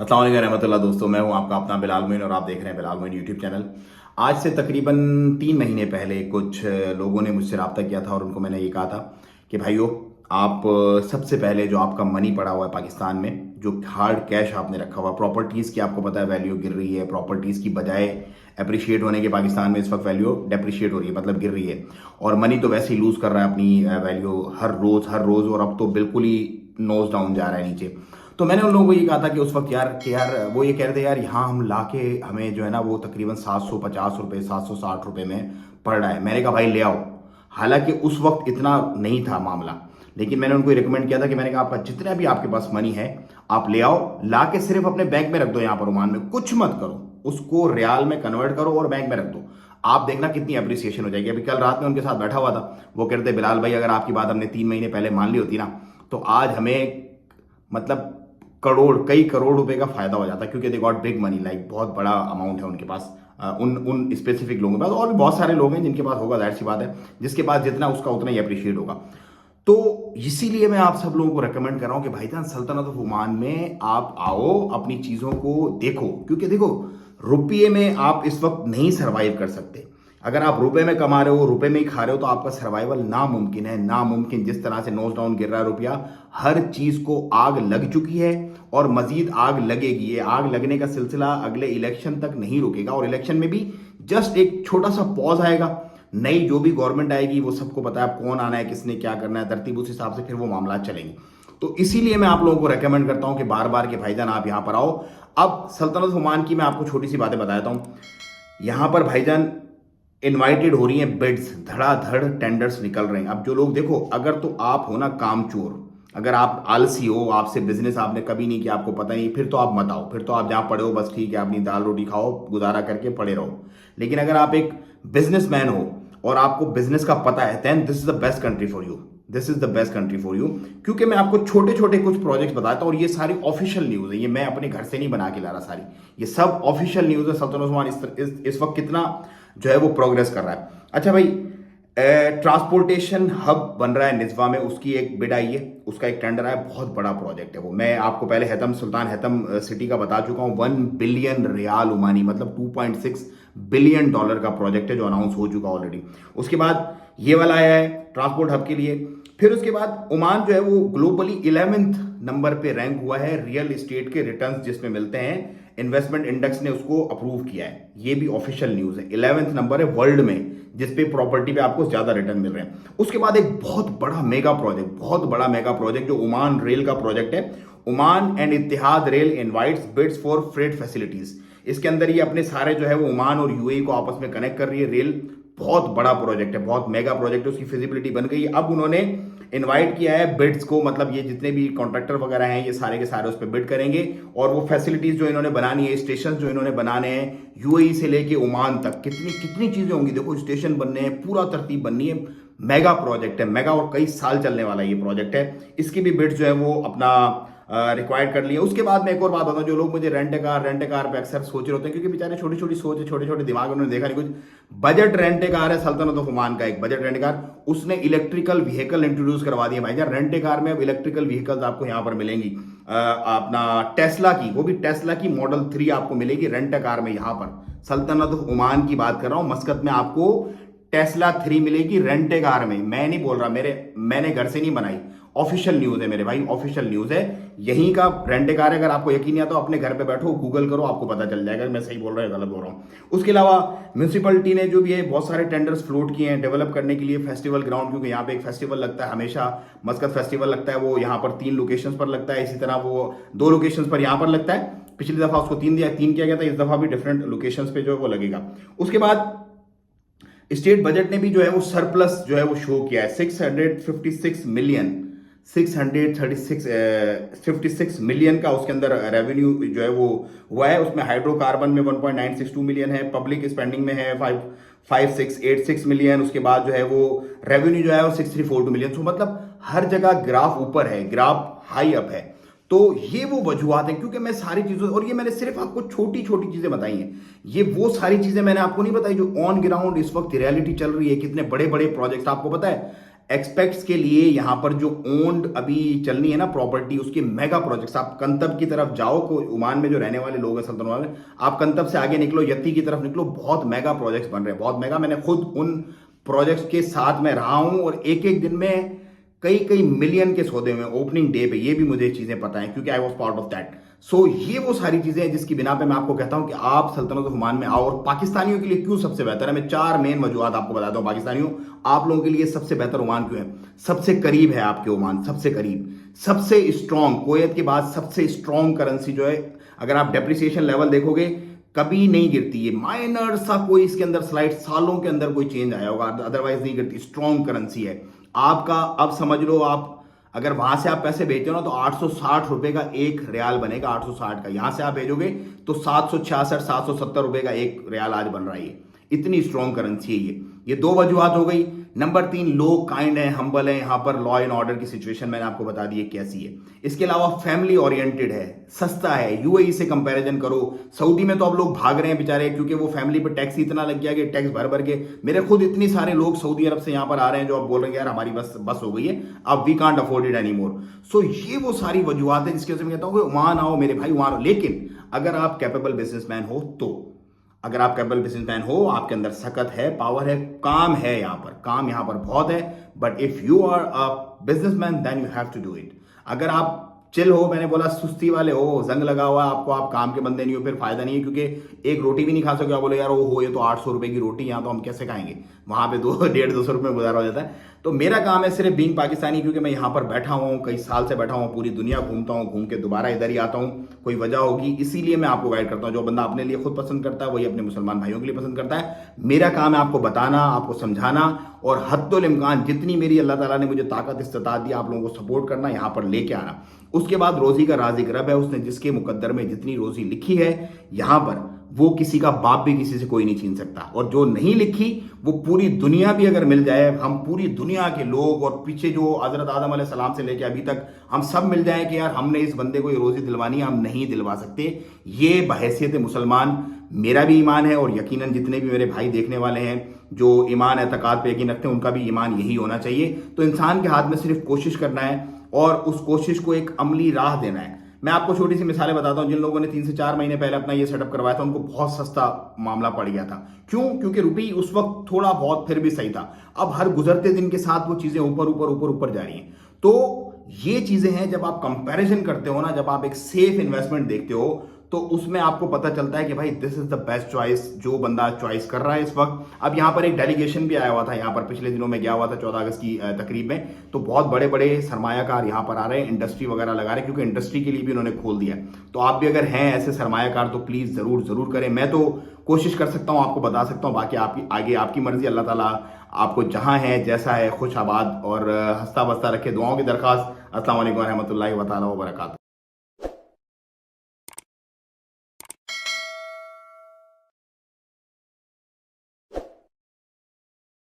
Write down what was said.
अस्सलाम वालेकुम रहमतुल्लाह। दोस्तों, मैं हूं आपका अपना बिलाल मोइन और आप देख रहे हैं बिलाल मोइन यूट्यूब चैनल। आज से तकरीबन 3 महीने पहले कुछ लोगों ने मुझसे रब्ता किया था और उनको मैंने ये कहा था कि भाइयों, आप सबसे पहले जो आपका मनी पड़ा हुआ है पाकिस्तान में, जो हार्ड कैश आपने रखा हुआ, प्रॉपर्टीज़ की आपको पता है वैल्यू गिर रही है। प्रॉपर्टीज़ की बजाय अप्रिशिएट होने के पाकिस्तान में इस वक्त वैल्यू डेप्रिशिएट हो रही है, मतलब गिर रही है। और मनी तो वैसे ही लूज़ कर रहा है अपनी वैल्यू हर रोज़, और अब तो बिल्कुल ही नोज डाउन जा रहा है नीचे। तो मैंने उन लोगों को ये कहा था कि उस वक्त यार कि यार वो ये कह रहे थे यार यहाँ हम ला के हमें जो है ना वो तकरीबन 750 रुपये 760 रुपये में पड़ रहा है। मैंने कहा भाई ले आओ। हालांकि उस वक्त इतना नहीं था मामला, लेकिन मैंने उनको रिकमेंड किया था कि मैंने कहा आपका जितना भी आपके पास मनी है आप ले आओ, ला के सिर्फ अपने बैंक में रख दो। यहाँ पर ओमान में कुछ मत करो, उसको रियाल में कन्वर्ट करो और बैंक में रख दो। आप देखना कितनी अप्रिसिएशन हो जाएगी। अभी कल रात में उनके साथ बैठा हुआ था, वो कह रहे थे बिलाल भाई अगर आपकी बात हमने 3 महीने पहले मान ली होती ना तो आज हमें मतलब कई करोड़ रुपए का फायदा हो जाता है, क्योंकि they got big money, like बहुत बड़ा अमाउंट है उनके पास। उन उन स्पेसिफिक लोगों के पास, और भी बहुत सारे लोग हैं जिनके पास होगा, जाहिर सी बात है, जिसके पास जितना उसका उतना ही अप्रिशिएट होगा। तो इसीलिए मैं आप सब लोगों को रेकमेंड कर रहा हूं कि भाईजान सल्तनत ऑफ ओमान में आप आओ, अपनी चीजों को देखो। क्योंकि देखो, रुपये में आप इस वक्त नहीं सरवाइव कर सकते। अगर आप रुपए में कमा रहे हो, रुपए में ही खा रहे हो, तो आपका सर्वाइवल नामुमकिन है, नामुमकिन। जिस तरह से नोज डाउन गिर रहा है रुपया, हर चीज को आग लग चुकी है और मजीद आग लगेगी। ये आग लगने का सिलसिला अगले इलेक्शन तक नहीं रुकेगा, और इलेक्शन में भी जस्ट एक छोटा सा पॉज आएगा। नई जो भी गवर्नमेंट आएगी वो सबको पता है कौन आना है, किसने क्या करना है, तरतीब उस हिसाब से फिर वो मामला चलेंगे। तो इसीलिए मैं आप लोगों को रेकमेंड करता हूं कि बार बार के भाईजान आप यहां पर आओ। अब सल्तनत ओमान की मैं आपको छोटी सी बातें बताता हूं। यहां पर भाईजान इनवाइटेड हो रही हैं बिड्स, धड़ाधड़ टेंडर्स निकल रहे हैं। अब जो लोग, देखो, अगर तो आप हो ना कामचोर, अगर आप आलसी हो, आपसे बिजनेस आपने कभी नहीं किया, आपको पता नहीं, फिर तो आप मत आओ। फिर तो आप जहां पड़े हो बस ठीक है, अपनी दाल रोटी खाओ, गुजारा करके पड़े रहो। लेकिन अगर आप एक बिजनेसमैन हो और आपको बिजनेस का पता है, then this is the best country for you. This is the best country for you. क्योंकि मैं आपको छोटे छोटे कुछ प्रोजेक्ट्स बताता हूं, और ये सारी ऑफिशियल न्यूज है, ये मैं अपने घर से नहीं बना के ला रहा सारी, ये सब ऑफिशियल न्यूज है। सल्तनत ओमान इस वक्त कितना जो है वो प्रोग्रेस कर रहा है। अच्छा भाई, ट्रांसपोर्टेशन हब बन रहा है निज़वा में, उसकी एक बिड आई है, उसका एक टेंडर आया, बहुत बड़ा प्रोजेक्ट है वो। मैं आपको पहले हैतम सुल्तान हैतम सिटी का बता चुका हूं। 1 बिलियन रियाल ओमानी, मतलब $2.6 बिलियन का प्रोजेक्ट है जो अनाउंस हो चुका ऑलरेडी। उसके बाद ये वाला आया है ट्रांसपोर्ट हब के लिए। फिर उसके बाद ओमान जो है वो ग्लोबली 11वें नंबर पे रैंक हुआ है रियल एस्टेट के रिटर्न्स जिसमें मिलते हैं। इन्वेस्टमेंट इंडेक्स ने उसको अप्रूव किया है, ये भी ऑफिशियल न्यूज है। 11वें नंबर है वर्ल्ड में जिसपे प्रॉपर्टी पे आपको ज्यादा रिटर्न मिल रहे हैं। उसके बाद एक बहुत बड़ा मेगा प्रोजेक्ट जो ओमान रेल का प्रोजेक्ट है। Oman and Etihad rail invites bids for freight facilities. इसके अंदर ये अपने सारे जो है वो ओमान और यूएई को आपस में कनेक्ट कर रही है रेल। बहुत बड़ा प्रोजेक्ट है, बहुत मेगा प्रोजेक्ट है, उसकी फिजिबिलिटी बन गई। अब उन्होंने इनवाइट किया है बिड्स को, मतलब ये जितने भी कॉन्ट्रैक्टर वगैरह हैं ये सारे के सारे उस पर बिड करेंगे। और वो फैसिलिटीज जो इन्होंने बनानी है, स्टेशन जो इन्होंने बनाने हैं यूएई से लेके ओमान तक, कितनी कितनी चीजें होंगी। देखो, स्टेशन बनने हैं, पूरा तरतीब बननी है। मेगा प्रोजेक्ट है, मेगा, और कई साल चलने वाला ये प्रोजेक्ट है। इसकी भी बिड जो है वो अपना रिक्वायर्ड कर लिए। उसके बाद मैं एक और बात बताऊं, जो लोग मुझे रेंट कार पे अक्सर सोच रहे होते हैं, क्योंकि बेचारे छोटी छोटी सोच है, छोटे छोटे दिमाग, उन्होंने देखा नहीं कुछ। बजट रेंट कार है सल्तनत ऑफ ओमान का, एक बजट रेंट कार, उसने इलेक्ट्रिकल व्हीकल इंट्रोड्यूस करवा दिया भाई। रेंट कार में अब इलेक्ट्रिकल व्हीकल्स आपको यहां पर मिलेंगी। अपना टेस्ला की, वो भी टेस्ला की मॉडल 3 आपको मिलेगी रेंट कार में। यहां पर सल्तनत ऑफ ओमान की बात कर रहा हूं, मस्कत में आपको टेस्ला 3 मिलेगी रेंट कार में। मैं नहीं बोल रहा, मैंने घर से नहीं बनाई, ऑफिशियल न्यूज है मेरे भाई, ऑफिशियल न्यूज है। यहीं का रेंट कार है। अगर आपको यकीन नहीं आता तो अपने घर पे बैठो, गूगल करो, आपको पता चल जाएगा मैं सही बोल रहा हूँ गलत बोल रहा हूँ। उसके अलावा म्यूनसिपलिटी ने जो भी है बहुत सारे टेंडर्स फ्लोट किए हैं डेवलप करने के लिए फेस्टिवल ग्राउंड, क्योंकि यहाँ पे एक फेस्टिवल लगता है हमेशा, मस्कत फेस्टिवल लगता है, वो यहाँ पर 3 लोकेशन पर लगता है। इसी तरह वो 2 लोकेशन पर यहाँ पर लगता है। पिछली दफा उसको 3 किया गया था, इस दफा भी डिफरेंट लोकेशन पे जो है वो लगेगा। उसके बाद स्टेट बजट ने भी जो है वो सरप्लस जो है वो शो किया है। 656 मिलियन का उसके अंदर रेवेन्यू जो है वो हुआ है। उसमें हाइड्रोकार्बन में 1.962 मिलियन है, पब्लिक स्पेंडिंग में है 5686 मिलियन। उसके बाद जो है वो रेवेन्यू जो है वो 6342 मिलियन। तो मतलब हर जगह ग्राफ ऊपर है, ग्राफ हाई अप है। तो ये वो वजूहत है, क्योंकि मैं सारी चीजों, और ये मैंने सिर्फ आपको छोटी छोटी चीजें बताई हैं, ये वो सारी चीजें मैंने आपको नहीं बताई जो ऑन ग्राउंड इस वक्त रियलिटी चल रही है। कितने बड़े बड़े प्रोजेक्ट्स आपको पता है। एक्सपेक्ट्स के लिए यहाँ पर जो ओन्ड अभी चलनी है ना प्रॉपर्टी, उसके मेगा प्रोजेक्ट्स, आप कंतब की तरफ जाओ, को ओमान में जो रहने वाले लोग हैं सल्तनत में, आप कंतब से आगे निकलो, यत्ती की तरफ निकलो, बहुत मेगा प्रोजेक्ट्स बन रहे हैं, बहुत मेगा। मैंने खुद उन प्रोजेक्ट्स के साथ में रहा हूं और एक एक दिन में कई कई मिलियन के सौदे हुए ओपनिंग डे पे, ये भी मुझे चीजें पता है क्योंकि I was part of that. So ये वो सारी चीजें हैं जिसकी बिना पे मैं आपको कहता हूं कि आप सल्तनत ओमान में आओ। और पाकिस्तानियों के लिए क्यों सबसे बेहतर है, मैं 4 मेन वजूहत आपको बताता हूं। पाकिस्तानियों, आप लोगों के लिए सबसे बेहतर ओमान क्यों है? सबसे करीब है आपके ओमान, सबसे करीब, सबसे स्ट्रॉन्ग, कुवैत के बाद सबसे स्ट्रॉन्ग करेंसी जो है। अगर आप डेप्रिसिएशन लेवल देखोगे कभी नहीं गिरती, ये माइनर सा कोई इसके अंदर स्लाइड सालों के अंदर कोई चेंज आया होगा, अदरवाइज नहीं गिरती, स्ट्रॉन्ग करेंसी है आपका। अब समझ लो, आप अगर वहां से आप पैसे भेजते हो ना तो 860 रुपए का एक रियाल बनेगा, 860 का। यहां से आप भेजोगे तो 766 770 रुपए का एक रियाल आज बन रहा है। इतनी स्ट्रॉन्ग करेंसी है ये 2 वजूहत हो गई। नंबर 3, लोग काइंड है, हम्बल है। यहां पर लॉ एंड ऑर्डर की सिचुएशन मैंने आपको बता दी है कैसी है। इसके अलावा फैमिली ओरिएंटेड है, सस्ता है। यूएई से कंपैरिजन करो, सऊदी में तो अब लोग भाग रहे हैं बेचारे, क्योंकि वो फैमिली पे टैक्स इतना लग गया कि टैक्स भर भर के, मेरे खुद इतनी सारे लोग सऊदी अरब से यहां पर आ रहे हैं जो अब बोल रहे हैं यार हमारी बस हो गई है, अब we can't afford it any more. So ये वो सारी वजूहत है जिसकी वजह से मैं कहता हूं कि वहां आओ मेरे भाई, वहां। लेकिन अगर आप कैपेबल बिजनेसमैन हो तो, अगर आप कैपेबल बिजनेसमैन हो, आपके अंदर सकत है, पावर है, काम है, यहां पर काम यहां पर बहुत है। But if you are a businessman then you have to do it. अगर आप चिल हो, मैंने बोला सुस्ती वाले हो, जंग लगा हुआ आपको, आप काम के बंदे नहीं हो, फिर फायदा नहीं है, क्योंकि एक रोटी भी नहीं खा सकोगे। आप बोले यार वो हो, ये तो 800 रुपए की रोटी, यहाँ तो हम कैसे खाएंगे, वहां पे 250-200 रुपए में गुजारा हो जाता है। तो मेरा काम है सिर्फ बीइंग पाकिस्तानी, क्योंकि मैं यहाँ पर बैठा हुआ हूँ, कई साल से बैठा हूँ, पूरी दुनिया घूमता हूँ, घूम के दोबारा इधर ही आता हूँ, कोई वजह होगी, इसीलिए मैं आपको गाइड करता हूँ। जो बंदा अपने लिए खुद पसंद करता है वही अपने मुसलमान भाइयों के लिए पसंद करता है। मेरा काम है आपको बताना, आपको समझाना, और हद्दुल इम्कान जितनी मेरी अल्लाह ताला ने मुझे ताकत इस्तात दी, आप लोगों को सपोर्ट करना, यहाँ पर लेके आना। उसके बाद रोजी का राज़िक रब है, उसने जिसके मुकद्दर में जितनी रोजी लिखी है यहाँ पर, वो किसी का बाप भी किसी से कोई नहीं छीन सकता। और जो नहीं लिखी वो पूरी दुनिया भी अगर मिल जाए, हम पूरी दुनिया के लोग और पीछे जो हजरत आदम अलैहिस्सलाम से लेके अभी तक हम सब मिल जाए कि यार हमने इस बंदे को ये रोजी दिलवानी है, हम नहीं दिलवा सकते। ये बहैसियत मुसलमान मेरा भी ईमान है, और यकीनन जितने भी मेरे भाई देखने वाले हैं जो ईमान एतकाद पे यकीन रखते हैं, उनका भी ईमान यही होना चाहिए। तो इंसान के हाथ में सिर्फ कोशिश करना है और उस कोशिश को एक अमली राह देना है। मैं आपको छोटी सी मिसालें बताता हूं। जिन लोगों ने 3 से 4 महीने पहले अपना ये सेटअप करवाया था, उनको बहुत सस्ता मामला पड़ गया था। क्यों? क्योंकि रुपये उस वक्त थोड़ा बहुत फिर भी सही था। अब हर गुजरते दिन के साथ वो चीजें ऊपर ऊपर ऊपर ऊपर जा रही हैं। तो ये चीजें हैं, जब आप कंपैरिजन करते हो ना, जब आप एक सेफ इन्वेस्टमेंट देखते हो, तो उसमें आपको पता चलता है कि भाई this is the best choice, जो बंदा चॉइस कर रहा है इस वक्त। अब यहाँ पर एक डेलीगेशन भी आया हुआ था, यहाँ पर पिछले दिनों में गया हुआ था 14 अगस्त की तकरीब में। तो बहुत बड़े बड़े सरमायाकार यहाँ पर आ रहे हैं, इंडस्ट्री वगैरह लगा रहे हैं, क्योंकि इंडस्ट्री के लिए भी उन्होंने खोल दिया। तो आप भी अगर हैं ऐसे सरमायाकार तो प्लीज जरूर जरूर करें। मैं तो कोशिश कर सकता हूँ, आपको बता सकता हूँ, बाकी आपकी आगे आपकी मर्जी। अल्लाह ताला आपको जहां है, जैसा है, खुश आबाद और हंसता बसता रखे। दुआओं की दरखास्त। अस्सलाम वालेकुम रहमतुल्लाहि व तआला व बरकातहू।